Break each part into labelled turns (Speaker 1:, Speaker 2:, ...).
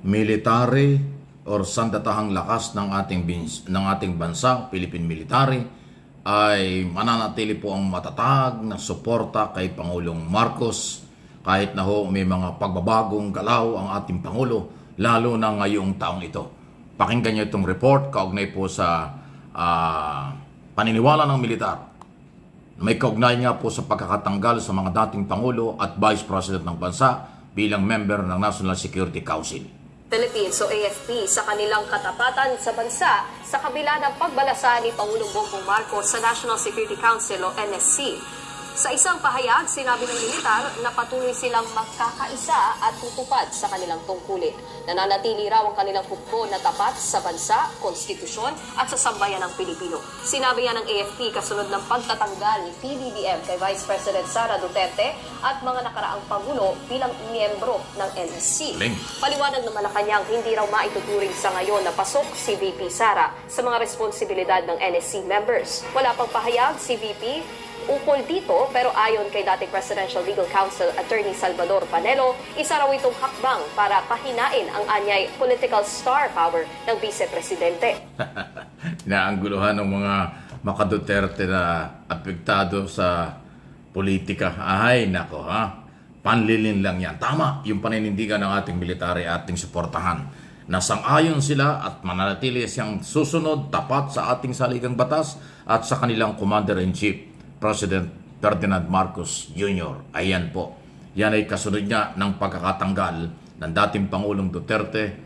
Speaker 1: military or sandatahang lakas ng ating bansa, Philippine Military, ay mananatili po ang matatag na suporta kay Pangulong Marcos kahit na ho may mga pagbabagong galaw ang ating Pangulo, lalo na ngayong taong ito. Pakinggan niyo itong report kaugnay po sa paniniwala ng militar. May kaugnay nga po sa pagkakatanggal sa mga dating Pangulo at Vice President ng bansa bilang member ng National Security Council.
Speaker 2: Philippines o AFP sa kanilang katapatan sa bansa sa kabila ng pagbalasa ni Pangulong Bongbong Marcos sa National Security Council o NSC. Sa isang pahayag, sinabi ng militar na patuloy silang magkakaisa at tutupad sa kanilang tungkulin. Nananatili raw ang kanilang hukbo na tapat sa bansa, konstitusyon at sa sambayan ng Pilipino. Sinabi yan ng AFP kasunod ng pagtatanggal ni PBBM kay Vice President Sara Duterte at mga nakaraang Pangulo bilang miyembro ng NSC. Paliwanag ng Malacanang hindi raw maituturing sa ngayon na pasok si VP Sara sa mga responsibilidad ng NSC members. Wala pang pahayag si VP ukol dito, pero ayon kay dating Presidential Legal Counsel Attorney Salvador Panelo, isa raw itong hakbang para pahinain ang anyay political star power ng Vice Presidente.
Speaker 1: Naangguluhan ng mga maka-Duterte na apektado sa politika. Ay, nako ha. Panlilin lang yan. Tama, yung paninindigan ng ating military ating suportahan. Nasang-ayon sila at mananatili siyang susunod, tapat sa ating saligang batas at sa kanilang Commander-in-Chief, President Ferdinand Marcos Jr. Ayan po. Yan ay kasunod niya ng pagkakatanggal ng dating Pangulong Duterte,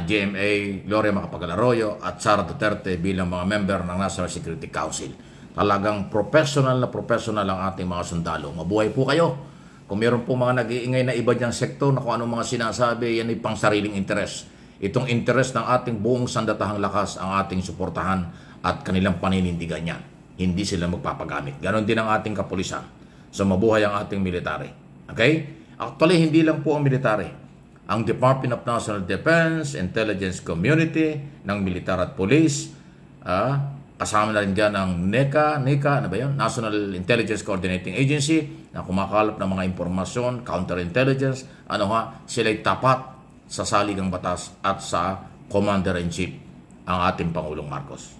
Speaker 1: GMA, Gloria Macapagal-Arroyo at Sara Duterte bilang mga member ng National Security Council. Talagang professional ang ating mga sundalo. Mabuhay po kayo. Kung meron po mga nag-iingay na iba diyang sektor na kung anong mga sinasabi, yan ay pang sariling interes. Itong interes ng ating buong sandatahang lakas ang ating suportahan at kanilang paninindigan niya. Hindi sila magpapagamit. Ganon din ang ating kapulisan. So mabuhay ang ating military. Okay? Actually, hindi lang po ang military. Ang Department of National Defense, Intelligence Community, ng militar at police, kasama na rin dyan ang NECA, ano ba yun? National Intelligence Coordinating Agency, na kumakalap ng mga impormasyon, counterintelligence, sila'y tapat sa saligang batas at sa Commander-in-Chief, ang ating Pangulong Marcos.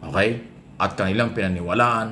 Speaker 1: Okay? At kanilang pinaniwalaan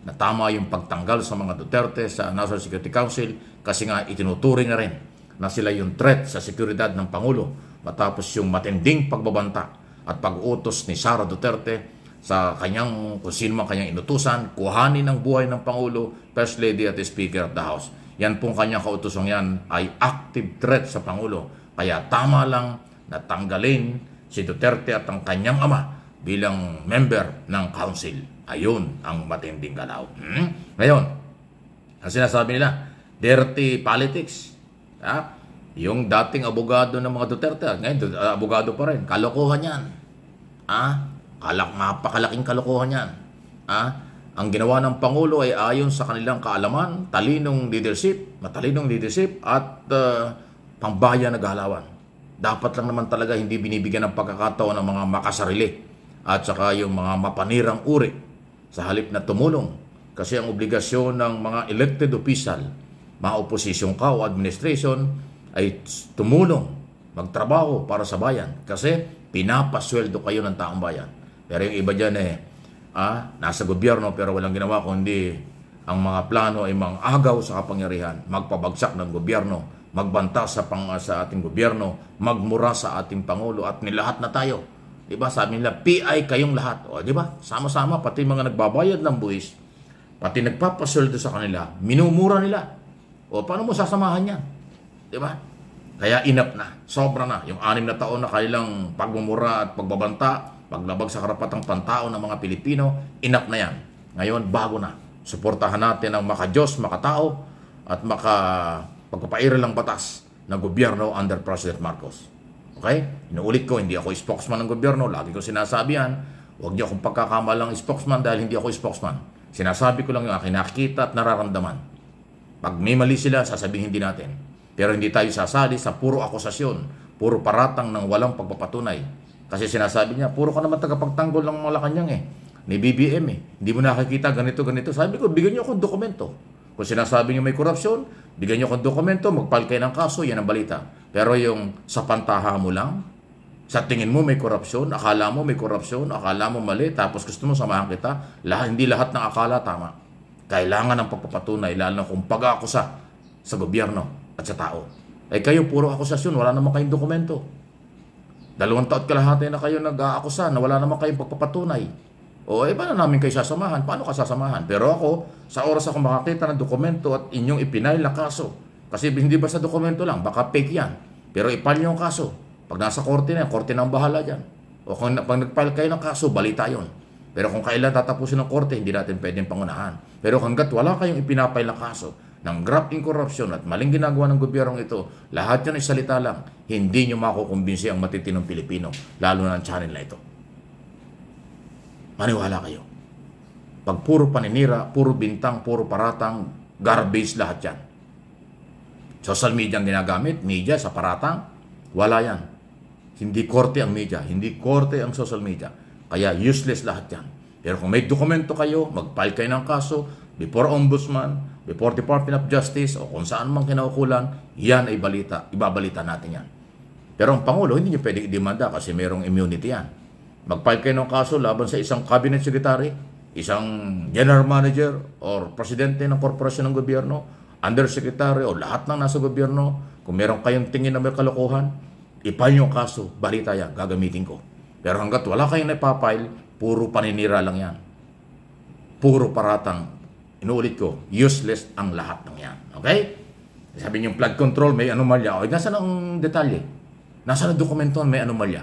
Speaker 1: na tama yung pagtanggal sa mga Duterte sa National Security Council kasi nga itinuturing na rin na sila yung threat sa seguridad ng Pangulo matapos yung matinding pagbabanta at pag-utos ni Sara Duterte sa kanyang, kung sino man kanyang inutusan, kuhanin ang buhay ng Pangulo, First Lady at Speaker of the House. Yan pong kanyang kautosong yan ay active threat sa Pangulo. Kaya tama lang na tanggalin si Duterte at ang kanyang ama bilang member ng council. Ayun ang matinding galaw. Ngayon, ang sinasabi nila, dirty politics. Yung dating abogado ng mga Duterte, ngayon abogado pa rin. Kalokohan yan. Napakalaking kalokohan yan. Ang ginawa ng Pangulo ay ayon sa kanilang kaalaman, matalinong leadership at pangbayan na galawan. Dapat lang naman talaga hindi binibigyan ng pagkakataon ng mga makasarili at saka yung mga mapanirang uri sa halip na tumulong. Kasi ang obligasyon ng mga elected official, mga oposisyon ka o administration, ay tumulong, magtrabaho para sa bayan. Kasi pinapasweldo kayo ng taong bayan. Pero yung iba dyan nasa gobyerno pero walang ginawa kundi ang mga plano ay mang-agaw sa kapangyarihan, magpabagsak ng gobyerno, magbanta sa ating gobyerno, magmura sa ating Pangulo at nilahat na tayo. Diba? Sabi nila, PI kayong lahat. O, diba? Sama-sama, pati mga nagbabayad ng buwis, pati nagpapasweldo sa kanila, minumura nila. O, paano mo sasamahan yan? Diba? Kaya enough na. Sobra na. Yung 6 na taon na kanilang pagmumura at pagbabanta, paglabag sa karapatang pantao ng mga Pilipino, enough na yan. Ngayon, bago na. Suportahan natin ang maka-Diyos, maka-tao, at pagpapairal ng batas ng gobyerno under President Marcos. Okay? Inuulit ko, hindi ako spokesman ng gobyerno. Lagi ko sinasabi yan. Huwag niyo akong pagkakamalang spokesman dahil hindi ako spokesman. Sinasabi ko lang yung aking nakikita at nararamdaman. Pag may mali sila, sasabihin din natin. Pero hindi tayo sasali sa puro akusasyon, puro paratang ng walang pagpapatunay. Kasi sinasabi niya, puro ka naman tagapagtanggol ng Malacanang ni BBM Hindi mo nakikita ganito. Sabi ko, bigyan niyo akong dokumento. Kung sinasabi niyo may korupsyon, bigyan niyo akong dokumento, mag-file kayo ng kaso, yan ang balita. Pero yung sa pantaha mo lang, sa tingin mo may korupsyon, akala mo may korupsyon, akala mo mali, tapos gusto mo samahan kita, hindi lahat ng akala tama. Kailangan ng pagpapatunay, lalo na kung pag-aakusa sa gobyerno at sa tao. Eh kayo, puro akusasyon, wala naman kayong dokumento. 2 taon kalahati na kayo nag-aakusa na wala naman kayong pagpapatunay. O paano namin kayo sasamahan? Paano ka sasamahan? Pero ako, sa oras ako makakita ng dokumento at inyong ipinail na kaso, kasi hindi ba sa dokumento lang, baka fake yan. Pero ipal nyo ang kaso. Pag nasa korte na, korte na ang bahala dyan. O kung pag nag-file kayo ng kaso, balita yon. Pero kung kailan tatapusin ng korte, hindi natin pwedeng pangunahan. Pero hanggat wala kayong ipinapile na kaso ng graft in corruption at maling ginagawa ng gobyernong ito, lahat yan ay salita lang. Hindi nyo makukumbinsi ang matitinong Pilipino, lalo na ang channel na ito. Maniwala kayo. Pag puro paninira, puro bintang, puro paratang, garbage lahat yan. Social media ang ginagamit, media sa paratang, wala yan. Hindi korte ang media, hindi korte ang social media. Kaya useless lahat yan. Pero kung may dokumento kayo, mag-file kayo ng kaso, before Ombudsman, before Department of Justice, o kung saan mang kinaukulan, yan ay balita, ibabalita natin yan. Pero ang Pangulo, hindi nyo pwede i-demanda kasi mayroong immunity yan. Mag-file kayo ng kaso laban sa isang cabinet secretary, isang general manager, or presidente ng korporasyon ng gobyerno, undersecretary, o lahat ng nasa gobyerno. Kung meron kayong tingin na may kalokohan, ipile nyo ang kaso, balita yan, gagamitin ko. Pero hanggat wala kayong napapile, puro paninira lang yan. Puro paratang. Inuulit ko, useless ang lahat ng yan. Okay? Sabi niyo, flood control, may anomalya. O, nasa ang detalye? Nasa ang dokumento may anomalya?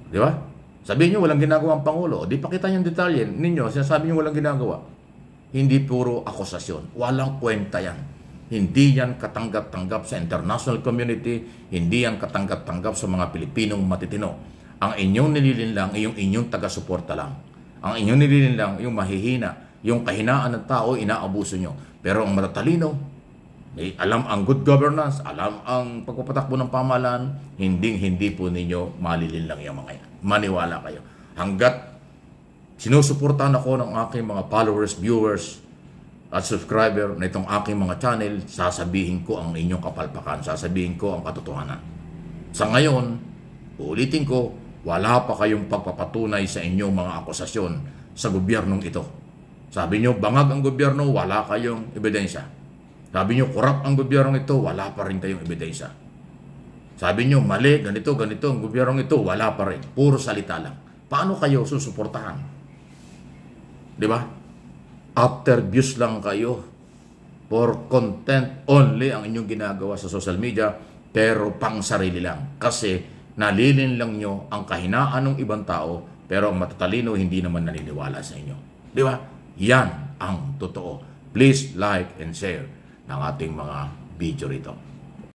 Speaker 1: Di ba? Sabihin niyo, walang ginagawa ang Pangulo. O, di pakita yung detalye ninyo, sinasabi niyo walang ginagawa. Hindi puro akusasyon. Walang kwenta yan. Hindi yan katanggap-tanggap sa international community, hindi yan katanggap-tanggap sa mga Pilipinong matitino. Ang inyong nililinlang ay yung inyong taga-suporta lang. Ang inyong nililinlang yung mahihina, yung kahinaan ng tao, inaabuso nyo. Pero ang matatalino, may alam ang good governance, alam ang pagpapatakbo ng pamahalaan, hindi po ninyo malilinlang yung mga yan. Maniwala kayo. Hanggat sinusuportahan ako ng aking mga followers, viewers, at subscriber na itong aking mga channel, sasabihin ko ang inyong kapalpakan, sasabihin ko ang katotohanan. Sa ngayon, uulitin ko, wala pa kayong pagpapatunay sa inyong mga akusasyon sa gobyernong ito. Sabi nyo, bangag ang gobyerno, wala kayong ebidensya. Sabi nyo, korap ang gobyernong ito, wala pa rin kayong ebidensya. Sabi nyo, mali, ganito, ang gobyernong ito, wala pa rin. Puro salita lang. Paano kayo susuportahan? Di ba? After views lang kayo, for content only ang inyong ginagawa sa social media, pero pang sarili lang. Kasi nalilin lang nyo ang kahinaan ng ibang tao, pero ang matatalino hindi naman naniniwala sa inyo. Di ba? Yan ang totoo. Please like and share ng ating mga video rito.